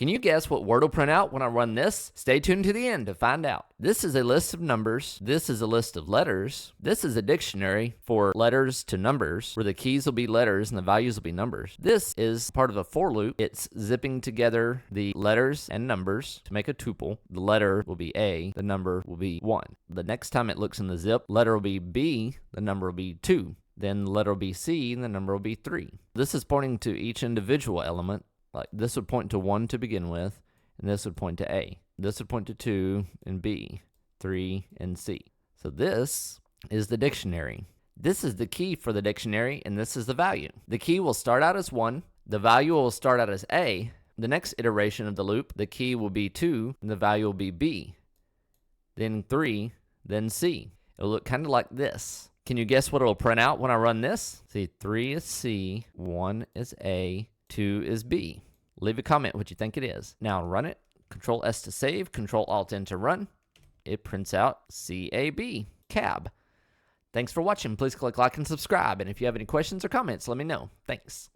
Can you guess what word will print out when I run this? Stay tuned to the end to find out. This is a list of numbers. This is a list of letters. This is a dictionary for letters to numbers, where the keys will be letters and the values will be numbers. This is part of a for loop. It's zipping together the letters and numbers to make a tuple. The letter will be A, the number will be 1. The next time it looks in the zip, letter will be B, the number will be 2. Then the letter will be C, and the number will be 3. This is pointing to each individual element. Like this would point to 1 to begin with, and this would point to A. This would point to 2 and B, 3 and C. So this is the dictionary. This is the key for the dictionary, and this is the value. The key will start out as 1. The value will start out as A. The next iteration of the loop, the key will be 2, and the value will be B. Then 3, then C. It'll look kind of like this. Can you guess what it'll print out when I run this? See, 3 is C, 1 is A, 2 is B. Leave a comment what you think it is. Now run it. Control S to save, Control Alt N to run. It prints out CAB, cab. Thanks for watching. Please click like and subscribe. And if you have any questions or comments, let me know. Thanks.